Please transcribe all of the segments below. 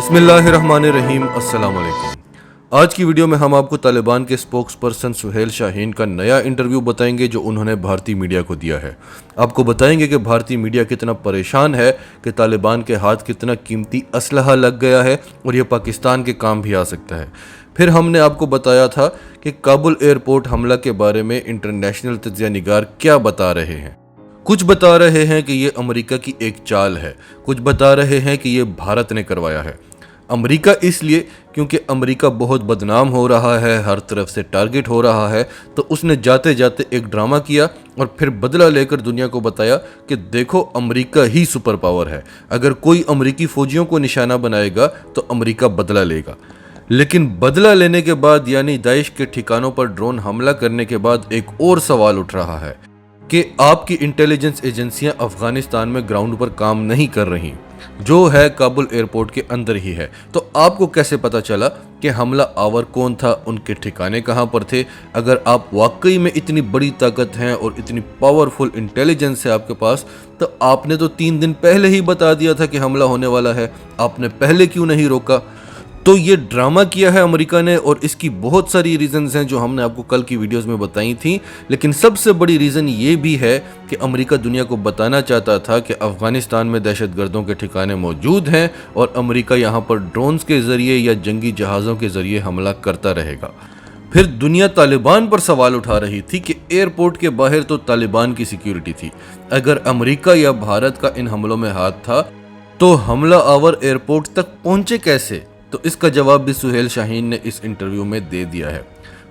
बिस्मिल्लाहिर्रहमानिर्रहीम, अस्सलाम वालेकुम। आज की वीडियो में हम आपको तालिबान के स्पोक्स पर्सन सुहेल शाहीन का नया इंटरव्यू बताएंगे जो उन्होंने भारतीय मीडिया को दिया है। आपको बताएंगे कि भारतीय मीडिया कितना परेशान है कि तालिबान के हाथ कितना कीमती असलहा लग गया है और यह पाकिस्तान के काम भी आ सकता है। फिर हमने आपको बताया था कि काबुल एयरपोर्ट हमला के बारे में इंटरनेशनल तज्ज़िया निगार क्या बता रहे हैं। कुछ बता रहे हैं कि ये अमेरिका की एक चाल है, कुछ बता रहे हैं कि ये भारत ने करवाया है। अमेरिका इसलिए क्योंकि अमेरिका बहुत बदनाम हो रहा है, हर तरफ से टारगेट हो रहा है, तो उसने जाते जाते एक ड्रामा किया और फिर बदला लेकर दुनिया को बताया कि देखो अमेरिका ही सुपर पावर है, अगर कोई अमेरिकी फौजियों को निशाना बनाएगा तो अमेरिका बदला लेगा। लेकिन बदला लेने के बाद यानी दाइश के ठिकानों पर ड्रोन हमला करने के बाद एक और सवाल उठ रहा है कि आपकी इंटेलिजेंस एजेंसियां अफगानिस्तान में ग्राउंड पर काम नहीं कर रही, जो है काबुल एयरपोर्ट के अंदर ही है। तो आपको कैसे पता चला कि हमला आवर कौन था, उनके ठिकाने कहां पर थे? अगर आप वाकई में इतनी बड़ी ताकत हैं और इतनी पावरफुल इंटेलिजेंस है आपके पास, तो आपने तो 3 दिन पहले ही बता दिया था कि हमला होने वाला है, आपने पहले क्यों नहीं रोका? तो ये ड्रामा किया है अमेरिका ने और इसकी बहुत सारी रीजंस हैं जो हमने आपको कल की वीडियोस में बताई थी। लेकिन सबसे बड़ी रीज़न ये भी है कि अमेरिका दुनिया को बताना चाहता था कि अफगानिस्तान में दहशतगर्दों के ठिकाने मौजूद हैं और अमेरिका यहाँ पर ड्रोन्स के ज़रिए या जंगी जहाज़ों के ज़रिए हमला करता रहेगा। फिर दुनिया तालिबान पर सवाल उठा रही थी कि एयरपोर्ट के बाहर तो तालिबान की सिक्योरिटी थी, अगर अमेरिका या भारत का इन हमलों में हाथ था तो हमला आवर एयरपोर्ट तक पहुंचे कैसे? तो इसका जवाब भी सुहेल शाहीन ने इस इंटरव्यू में दे दिया है।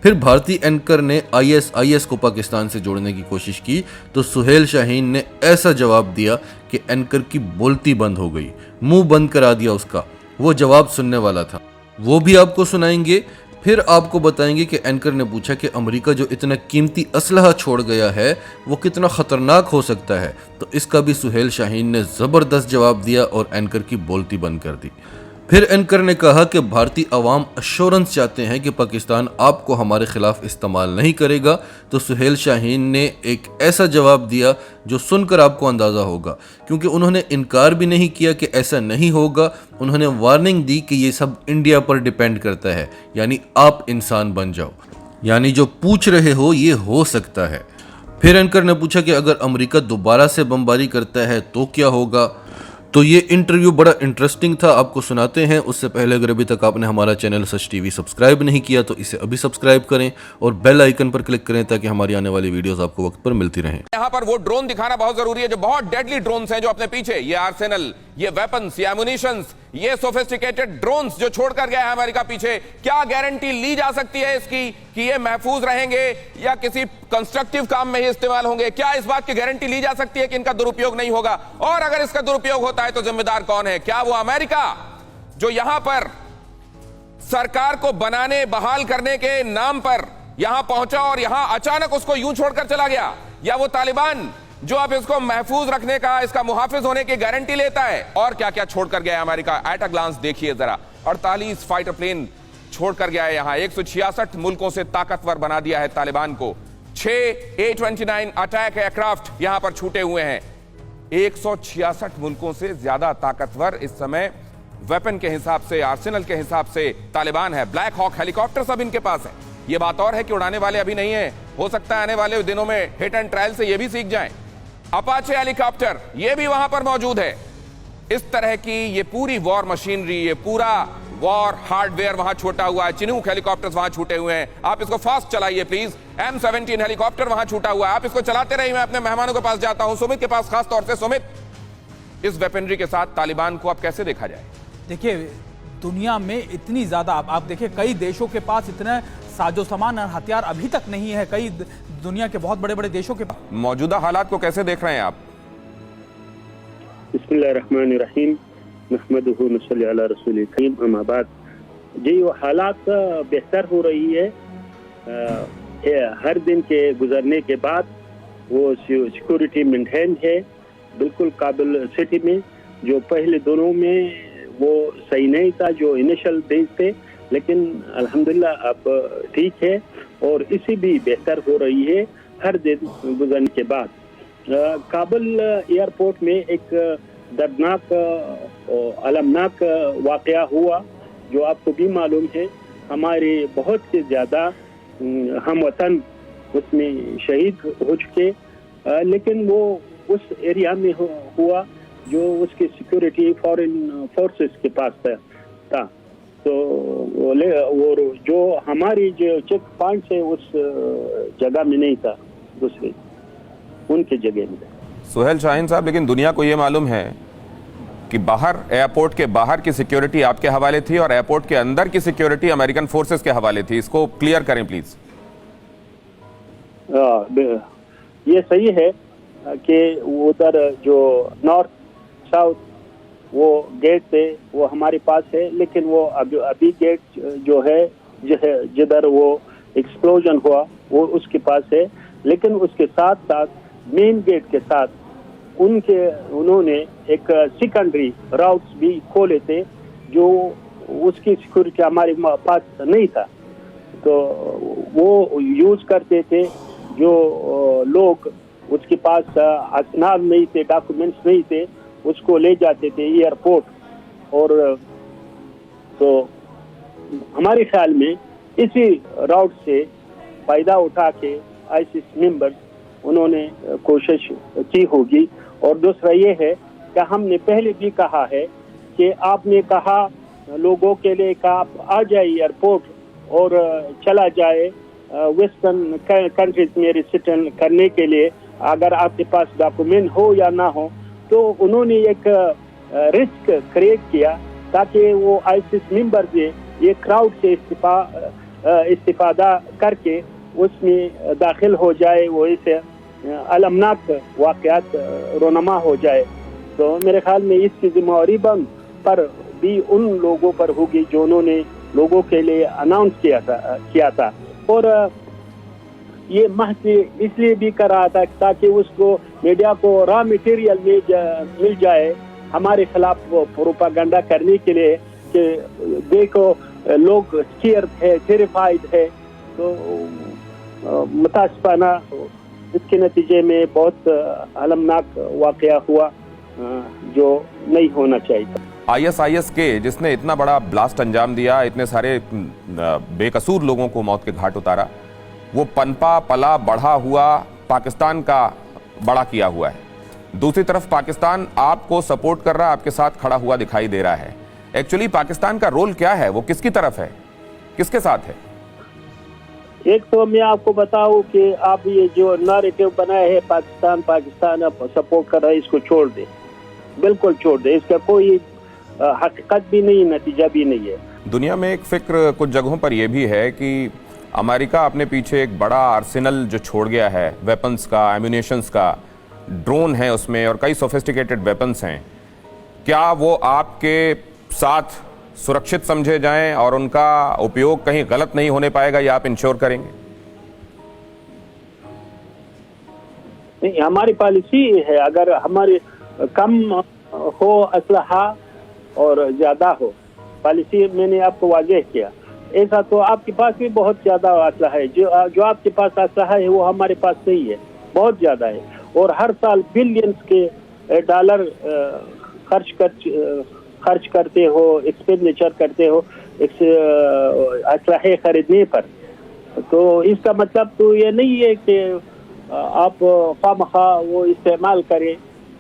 फिर भारतीय एंकर ने आईएसआईएस को पाकिस्तान से जोड़ने की कोशिश की तो सुहेल शाहीन ने ऐसा जवाब दिया कि एंकर की बोलती बंद हो गई, मुंह बंद करा दिया उसका। वो जवाब सुनने वाला था, वो भी आपको सुनाएंगे। फिर आपको बताएंगे कि एंकर ने पूछा कि अमेरिका जो इतना कीमती असलहा छोड़ गया है वो कितना खतरनाक हो सकता है, तो इसका भी सुहेल शाहीन ने ज़बरदस्त जवाब दिया और एंकर की बोलती बंद कर दी। फिर एंकर ने कहा कि भारतीय अवाम अश्योरेंस चाहते हैं कि पाकिस्तान आपको हमारे खिलाफ इस्तेमाल नहीं करेगा, तो सुहेल शाहीन ने एक ऐसा जवाब दिया जो सुनकर आपको अंदाज़ा होगा, क्योंकि उन्होंने इनकार भी नहीं किया कि ऐसा नहीं होगा, उन्होंने वार्निंग दी कि ये सब इंडिया पर डिपेंड करता है, यानी आप इंसान बन जाओ, यानी जो पूछ रहे हो ये हो सकता है। फिर एंकर ने पूछा कि अगर अमेरिका दोबारा से बमबारी करता है तो क्या होगा? तो ये इंटरव्यू बड़ा इंटरेस्टिंग था, आपको सुनाते हैं। उससे पहले अगर अभी तक आपने हमारा चैनल सच टीवी सब्सक्राइब नहीं किया तो इसे अभी सब्सक्राइब करें और बेल आइकन पर क्लिक करें ताकि हमारी आने वाली वीडियोस आपको वक्त पर मिलती रहें। यहाँ पर वो ड्रोन दिखाना बहुत जरूरी है जो बहुत डेडली ड्रोन्स हैं जो अपने पीछे ये आर्सेनल, ये वेपन्स, ये एमुनिशंस, ये सोफिस्टिकेटेड ड्रोन्स जो छोड़कर गया है अमेरिका पीछे, क्या गारंटी ली जा सकती है इसकी कि ये महफूज रहेंगे या किसी कंस्ट्रक्टिव काम में ही इस्तेमाल होंगे? क्या इस बात की गारंटी ली जा सकती है कि इनका दुरुपयोग नहीं होगा? और अगर इसका दुरुपयोग होता है तो जिम्मेदार कौन है? क्या वो अमेरिका जो यहां पर सरकार को बनाने, बहाल करने के नाम पर यहां पहुंचा और यहां अचानक उसको यूं छोड़कर चला गया, या वो तालिबान जो अब इसको महफूज रखने का, इसका मुहाफिज होने की गारंटी लेता है? और क्या क्या छोड़कर गया है अमेरिका, एट अ ग्लांस देखिए जरा। 48 फाइटर प्लेन छोड़कर गया है यहां, 166 मुल्कों से ताकतवर बना दिया है तालिबान को, 6 A-29 अटैक एयरक्राफ्ट यहां पर छूटे हुए हैं। 166 मुल्कों से ज्यादा ताकतवर इस समय वेपन के हिसाब से, आर्सेनल के हिसाब से तालिबान है। ब्लैक हॉक हेलीकॉप्टर सब इनके पास है। ये बात और है कि उड़ाने वाले अभी नहीं है, हो सकता है आने वाले दिनों में हिट एंड ट्रायल से ये भी सीख जाएं। अपाचे हेलीकॉप्टर ये भी वहां पर मौजूद है। इस तरह की ये पूरी वॉर मशीनरी, ये पूरा वॉर हार्डवेयर वहां छूटा हुआ है। चिनूक हेलीकॉप्टर्स वहां छूटे हुए हैं, आप इसको फास्ट चलाइए प्लीज। M17 हेलीकॉप्टर वहां छूटा हुआ है, आप इसको चलाते रहिए। मैं अपने मेहमानों के पास जाता हूं, सुमित के पास खास तौर से। सुमित, इस वेपनरी के साथ तालिबान को अब कैसे देखा जाए? देखिए, दुनिया में इतनी ज्यादा आप देखिए, कई देशों के पास इतने साजो सामान और हथियार अभी तक नहीं है, कई दुनिया के बहुत बड़े बड़े देशों के पास। मौजूदा हालात को कैसे देख रहे हैं आप? बिस्मिल्लाहिर्रहमानिर्रहीम, नहमदुहु व नसल्ली अला रसूलिल करीम, अम्मा बाद। जी, वो हालात बेहतर हो रही है हर दिन के गुजरने के बाद। वो सिक्योरिटी मेंटेन है बिल्कुल काबुल सिटी में, जो पहले दोनों में वो सही नहीं था, जो इनिशियल डेज थे, लेकिन अल्हम्दुलिल्लाह अब ठीक है और इसी भी बेहतर हो रही है हर दिन गुजरने के बाद। काबुल एयरपोर्ट में एक दर्दनाक और अलमनाक वाक़या हुआ, जो आपको भी मालूम है। हमारे बहुत से ज़्यादा हम वतन उसमें शहीद हो चुके, लेकिन वो उस एरिया में हुआ जो उसकी सिक्योरिटी फॉरेन फोर्सेस के पास था। तो वो जो हमारी जो चेक पॉइंट है उस जगह में नहीं था, दूसरे उनके जगह में। सुहेल शाहीन साहब, लेकिन दुनिया को ये मालूम है कि बाहर, एयरपोर्ट के बाहर की सिक्योरिटी आपके हवाले थी और एयरपोर्ट के अंदर की सिक्योरिटी अमेरिकन फोर्सेस के हवाले थी। इसको क्लियर करें प्लीज। ये सही है कि उधर जो नॉर्थ साउथ वो गेट थे वो हमारे पास है, लेकिन वो अभी गेट जो है जिधर वो एक्सप्लोजन हुआ वो उसके पास है। लेकिन उसके साथ साथ मेन गेट के साथ उन्होंने एक सेकेंडरी राउट्स भी खोले थे, जो उसकी सिक्योरिटी हमारे पास नहीं था। तो वो यूज करते थे, जो लोग उसके पास असनाद नहीं थे, डॉक्यूमेंट्स नहीं थे, उसको ले जाते थे एयरपोर्ट। और तो हमारे ख्याल में इसी राउट से फायदा उठा के आईसिस मेंबर्स उन्होंने कोशिश की होगी। और दूसरा ये है कि हमने पहले भी कहा है कि आपने कहा लोगों के लिए कि आप आ जाए एयरपोर्ट और चला जाए वेस्टर्न कंट्रीज में रिसेटल करने के लिए, अगर आपके पास डॉक्यूमेंट हो या ना हो। तो उन्होंने एक रिस्क क्रिएट किया ताकि वो आईसिस मेंबर ये क्राउड से इस्तिफादा करके उसमें दाखिल हो जाए, वो इसे अलमनाक वाक़यात रोनमा हो जाए। तो मेरे ख्याल में इसकी जिम्मेवारी पर भी उन लोगों पर होगी जो उन्होंने लोगों के लिए अनाउंस किया था। और ये महज इसलिए भी कर रहा था ताकि उसको मीडिया को रॉ मटेरियल मिल जाए हमारे खिलाफ प्रोपागेंडा करने के लिए कि देखो लोग स्केयर है, टेरिफाइड है। तो मुतासिफाना इसके नतीजे में बहुत अलमनाक वाक़या हुआ जो नहीं होना चाहिए। ISIS के जिसने इतना बड़ा ब्लास्ट अंजाम दिया, इतने सारे बेकसूर लोगों को मौत के घाट उतारा, वो पनपा पला बढ़ा हुआ पाकिस्तान का बड़ा किया हुआ है। दूसरी तरफ पाकिस्तान आपको सपोर्ट कर रहा है, आपके साथ खड़ा हुआ दिखाई दे रहा है। एक्चुअली पाकिस्तान का रोल क्या है? वो किसकी तरफ है, किसके साथ है? एक तो मैं आपको बताऊं कि आप ये जो नैरेटिव बनाया है पाकिस्तान सपोर्ट कर रहा है, इसको छोड़ दे, बिल्कुल छोड़ दे। इसका कोई हकीकत भी नहीं, नतीजा भी नहीं है। दुनिया में एक फिक्र कुछ जगहों पर यह भी है कि अमेरिका अपने पीछे एक बड़ा आर्सेनल जो छोड़ गया है, वेपन्स का, एम्यूनेशंस का, ड्रोन है उसमें और कई सोफिस्टिकेटेड वेपन्स हैं। क्या वो आपके साथ सुरक्षित समझे जाएं और उनका उपयोग कहीं गलत नहीं होने पाएगा, या आप इंश्योर करेंगे? नहीं, हमारी पॉलिसी है अगर हमारे कम हो असलहा और ज्यादा हो, पॉलिसी मैंने आपको वाज़ेह किया। ऐसा तो आपके पास भी बहुत ज्यादा असलहा है, जो आपके पास असलहा है वो हमारे पास नहीं है, बहुत ज्यादा है। और हर साल बिलियंस के डॉलर खर्च करते हो, एक्सपेंडिचर करते हो असलहे खरीदने पर। तो इसका मतलब तो ये नहीं है कि आप खामखा वो इस्तेमाल करें,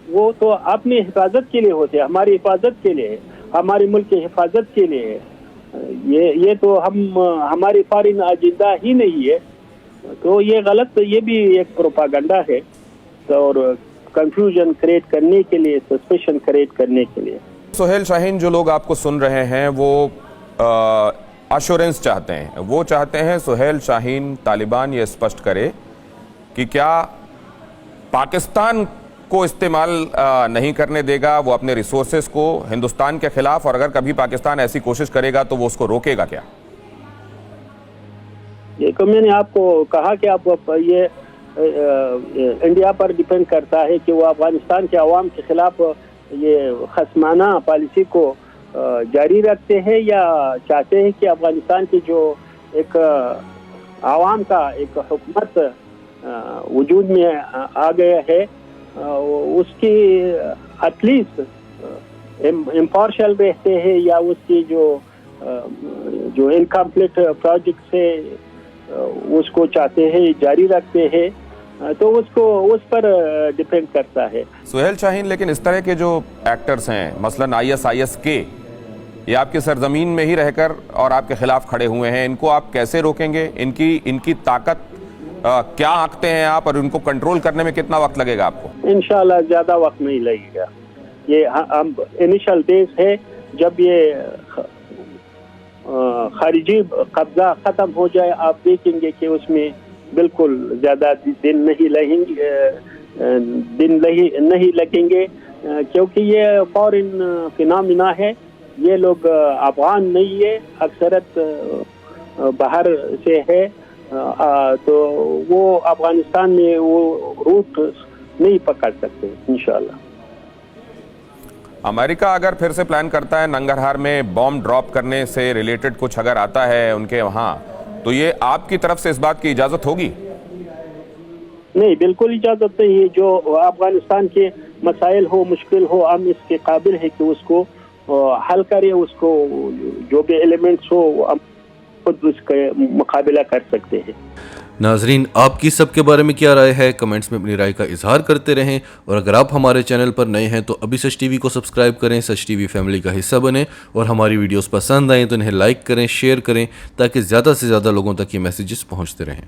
वो तो अपनी हिफाजत के लिए होते हैं, हमारी हिफाजत के लिए, हमारे मुल्क की हिफाजत के लिए है। ये तो हमारी फॉरेन एजेंडा ही नहीं है। तो ये गलत, ये भी एक प्रोपागेंडा है और कंफ्यूजन क्रिएट करने के लिए, सस्पेशन क्रिएट करने के लिए। सुहेल शाहीन, जो लोग आपको सुन रहे हैं वो अश्योरेंस चाहते हैं, वो चाहते हैं सुहेल शाहीन तालिबान ये स्पष्ट करे कि क्या पाकिस्तान को इस्तेमाल नहीं करने देगा वो अपने रिसोर्सेस को हिंदुस्तान के खिलाफ, और अगर कभी पाकिस्तान ऐसी कोशिश करेगा तो वो उसको रोकेगा क्या? ये तो मैंने आपको कहा कि आप ये इंडिया पर डिपेंड करता है कि वो अफगानिस्तान के अवाम के खिलाफ ये खसमाना पॉलिसी को जारी रखते हैं या चाहते हैं कि अफगानिस्तान की जो एक आवाम का एक हुकूमत वजूद में आ गया है उसकी एटलीस्ट इम्पार्शल रहते हैं या उसकी जो इनकम्प्लीट प्रोजेक्ट से उसको चाहते हैं जारी रखते हैं, तो उसको उस पर डिपेंड करता है। सुहेल शाहीन, लेकिन इस तरह के जो एक्टर्स हैं, मसलन ISIS के, ये आपकी सरजमीन में ही रहकर और आपके खिलाफ खड़े हुए हैं, इनको आप कैसे रोकेंगे? इनकी ताकत क्या आंकते हैं आप, और उनको कंट्रोल करने में कितना वक्त लगेगा आपको? इंशाल्लाह ज्यादा वक्त नहीं लगेगा। ये हम इनिशियल डेज है, जब ये खारिजी कब्जा खत्म हो जाए आप देखेंगे कि उसमें बिल्कुल ज्यादा दिन नहीं लगेंगे, क्योंकि ये फॉरेन फिनोमिना है। ये लोग अफगान नहीं है, अक्सरत बाहर से है, तो वो अफगानिस्तान में वो रूट नहीं पकड़ सकते इंशाल्लाह। अमेरिका अगर फिर से प्लान करता है नंगरहार में बॉम्ब ड्रॉप करने से रिलेटेड कुछ अगर आता है उनके वहां, तो ये आपकी तरफ से इस बात की इजाजत होगी? नहीं, बिल्कुल इजाजत नहीं है। जो अफगानिस्तान के मसाइल हो, मुश्किल हो, हम इसके काबिल है कि उसको हल करें, उसको जो भी एलिमेंट्स हो हम खुद उसका मुकाबला कर सकते हैं। नाजरीन, आपकी सबके बारे में क्या राय है? कमेंट्स में अपनी राय का इजहार करते रहें, और अगर आप हमारे चैनल पर नए हैं तो अभी सच टीवी को सब्सक्राइब करें, सच टीवी फैमिली का हिस्सा बने, और हमारी वीडियोस पसंद आएँ तो इन्हें लाइक करें, शेयर करें, ताकि ज़्यादा से ज़्यादा लोगों तक ये मैसेजेस पहुँचते रहें।